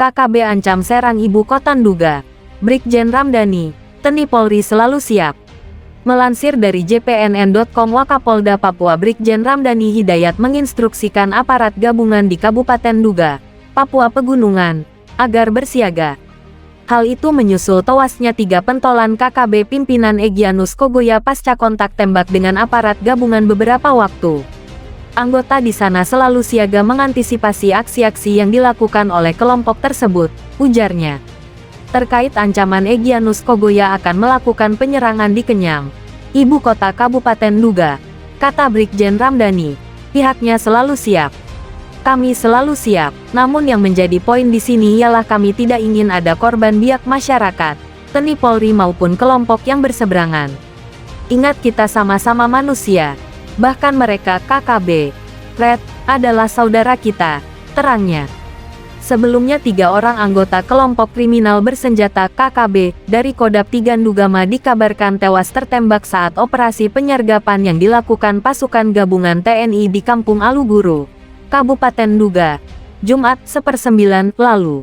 KKB ancam serang ibu kota Nduga. Brigjen Ramdhani, TNI Polri selalu siap. Melansir dari jpnn.com, Wakapolda Papua Brigjen Ramdhani Hidayat menginstruksikan aparat gabungan di Kabupaten Nduga, Papua Pegunungan, agar bersiaga. Hal itu menyusul tewasnya 3 pentolan KKB pimpinan Egyanus Kogoya pasca kontak tembak dengan aparat gabungan beberapa waktu. Anggota di sana selalu siaga mengantisipasi aksi-aksi yang dilakukan oleh kelompok tersebut, ujarnya. Terkait ancaman Egyanus Kogoya akan melakukan penyerangan di Kenyam, ibu kota Kabupaten Nduga, kata Brigjen Ramdhani, pihaknya selalu siap. Kami selalu siap, namun yang menjadi poin di sini ialah kami tidak ingin ada korban biak masyarakat, TNI Polri maupun kelompok yang berseberangan. Ingat kita sama-sama manusia. Bahkan mereka KKB, Red, adalah saudara kita, terangnya. Sebelumnya 3 orang anggota kelompok kriminal bersenjata KKB dari Kodam 3 Ndugama dikabarkan tewas tertembak saat operasi penyergapan yang dilakukan pasukan gabungan TNI di Kampung Aluguru, Kabupaten Nduga, Jumat 1/9 lalu.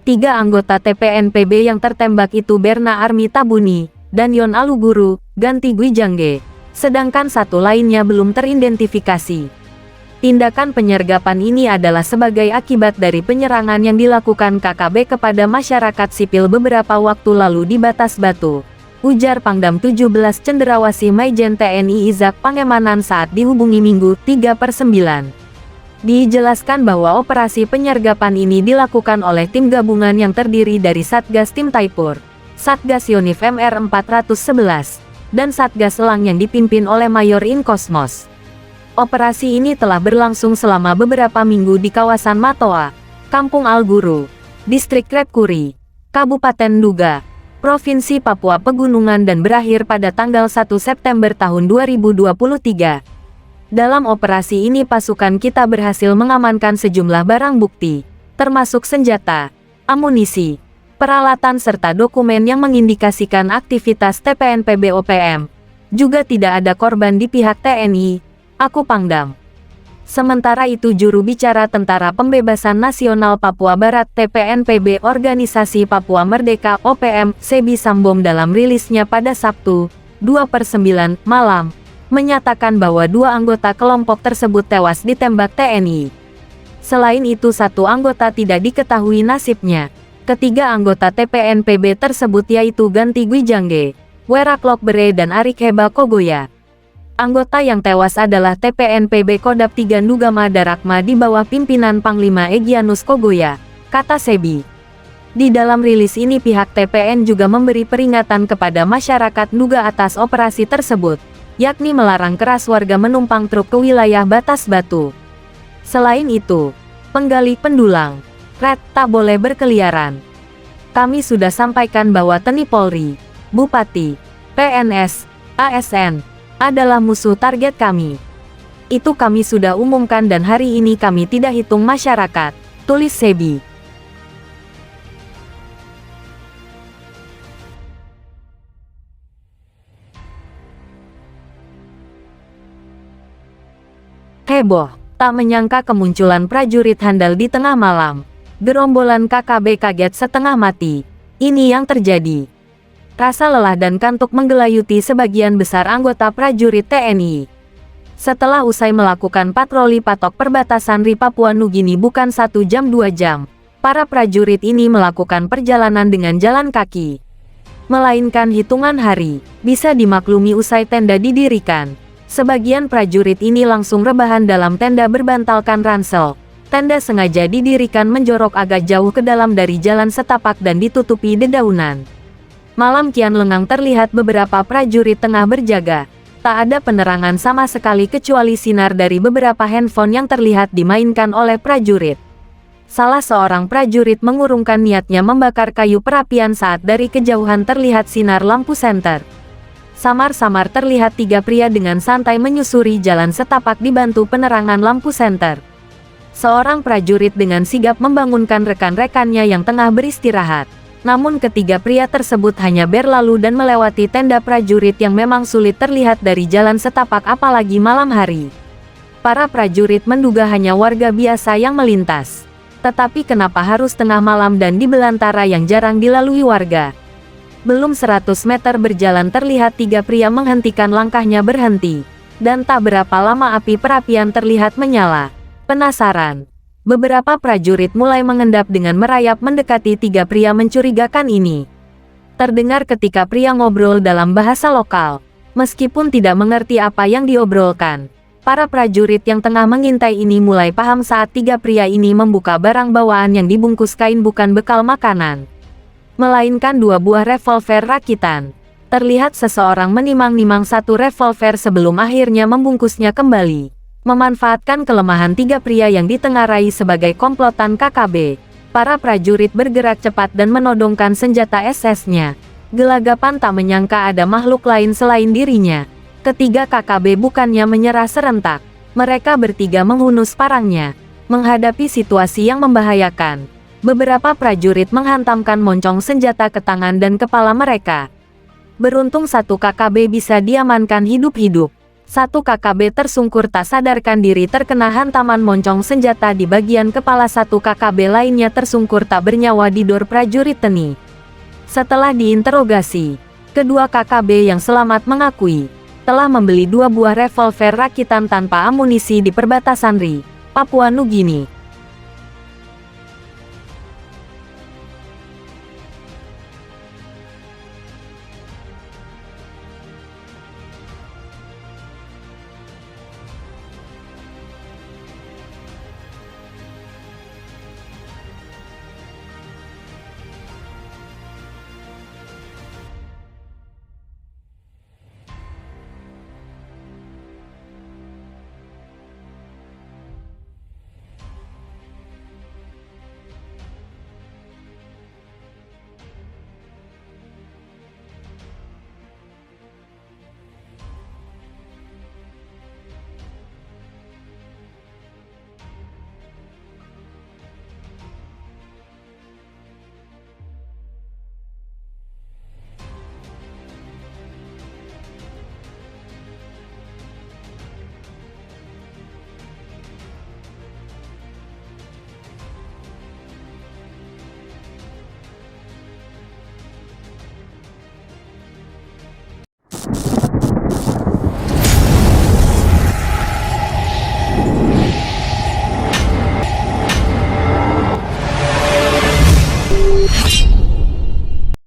3 anggota TPNPB yang tertembak itu Berna Army Tabuni dan Yon Aluguru, Ganti Gwijangge. Sedangkan 1 lainnya belum teridentifikasi. Tindakan penyergapan ini adalah sebagai akibat dari penyerangan yang dilakukan KKB kepada masyarakat sipil beberapa waktu lalu di Batas Batu, ujar Pangdam 17 Cenderawasih Maijen TNI Izak Pangemanan saat dihubungi Minggu 3/9. Dijelaskan bahwa operasi penyergapan ini dilakukan oleh tim gabungan yang terdiri dari Satgas Tim Taipur, Satgas Yonif MR 411, dan Satgas Elang yang dipimpin oleh Mayor In Kosmos. Operasi ini telah berlangsung selama beberapa minggu di kawasan Matoa, Kampung Alguru, Distrik Repkuri, Kabupaten Nduga, Provinsi Papua Pegunungan dan berakhir pada tanggal 1 September tahun 2023. Dalam operasi ini pasukan kita berhasil mengamankan sejumlah barang bukti, termasuk senjata, amunisi, peralatan serta dokumen yang mengindikasikan aktivitas TPNPB OPM. Juga tidak ada korban di pihak TNI, aku Pangdam. Sementara itu juru bicara Tentara Pembebasan Nasional Papua Barat TPNPB Organisasi Papua Merdeka OPM, Sebi Sambom dalam rilisnya pada Sabtu, 2/9 malam, menyatakan bahwa 2 anggota kelompok tersebut tewas ditembak TNI. Selain itu 1 anggota tidak diketahui nasibnya. Ketiga anggota TPNPB tersebut yaitu Ganti Gwijangge, Weraklok Bere dan Arik Heba Kogoya. Anggota yang tewas adalah TPNPB Kodam 3 Ndugama Darakma di bawah pimpinan Panglima Egyanus Kogoya, kata Sebi. Di dalam rilis ini pihak TPN juga memberi peringatan kepada masyarakat Nduga atas operasi tersebut, yakni melarang keras warga menumpang truk ke wilayah Batas Batu. Selain itu, penggali pendulang, Red, tak boleh berkeliaran. Kami sudah sampaikan bahwa TNI Polri, Bupati, PNS, ASN, adalah musuh target kami. Itu kami sudah umumkan dan hari ini kami tidak hitung masyarakat, tulis Sebi. Heboh, tak menyangka kemunculan prajurit handal di tengah malam. Gerombolan KKB kaget setengah mati. Ini yang terjadi. Rasa lelah dan kantuk menggelayuti sebagian besar anggota prajurit TNI. Setelah usai melakukan patroli patok perbatasan RI Papua Nugini bukan 1 jam 2 jam, para prajurit ini melakukan perjalanan dengan jalan kaki. Melainkan hitungan hari, bisa dimaklumi usai tenda didirikan. Sebagian prajurit ini langsung rebahan dalam tenda berbantalkan ransel. Tenda sengaja didirikan menjorok agak jauh ke dalam dari jalan setapak dan ditutupi dedaunan. Malam kian lengang terlihat beberapa prajurit tengah berjaga. Tak ada penerangan sama sekali kecuali sinar dari beberapa handphone yang terlihat dimainkan oleh prajurit. Salah seorang prajurit mengurungkan niatnya membakar kayu perapian saat dari kejauhan terlihat sinar lampu senter. Samar-samar terlihat 3 pria dengan santai menyusuri jalan setapak dibantu penerangan lampu senter. Seorang prajurit dengan sigap membangunkan rekan-rekannya yang tengah beristirahat. Namun ketiga pria tersebut hanya berlalu dan melewati tenda prajurit yang memang sulit terlihat dari jalan setapak apalagi malam hari. Para prajurit menduga hanya warga biasa yang melintas. Tetapi kenapa harus tengah malam dan di belantara yang jarang dilalui warga? Belum 100 meter berjalan terlihat 3 pria menghentikan langkahnya berhenti. Dan tak berapa lama api perapian terlihat menyala. Penasaran? Beberapa prajurit mulai mengendap dengan merayap mendekati 3 pria mencurigakan ini. Terdengar ketika pria ngobrol dalam bahasa lokal. Meskipun tidak mengerti apa yang diobrolkan, para prajurit yang tengah mengintai ini mulai paham saat 3 pria ini membuka barang bawaan yang dibungkus kain bukan bekal makanan, melainkan 2 buah revolver rakitan. Terlihat seseorang menimang-nimang 1 revolver sebelum akhirnya membungkusnya kembali. Memanfaatkan kelemahan 3 pria yang ditengarai sebagai komplotan KKB, para prajurit bergerak cepat dan menodongkan senjata SS-nya. Gelagapan tak menyangka ada makhluk lain selain dirinya. Ketiga KKB bukannya menyerah serentak. Mereka bertiga menghunus parangnya. Menghadapi situasi yang membahayakan, beberapa prajurit menghantamkan moncong senjata ke tangan dan kepala mereka. Beruntung 1 KKB bisa diamankan hidup-hidup. 1 KKB tersungkur tak sadarkan diri terkena hantaman moncong senjata di bagian kepala. 1 KKB lainnya tersungkur tak bernyawa di dor prajurit Teni. Setelah diinterogasi, kedua KKB yang selamat mengakui telah membeli 2 buah revolver rakitan tanpa amunisi di perbatasan Ri, Papua Nugini.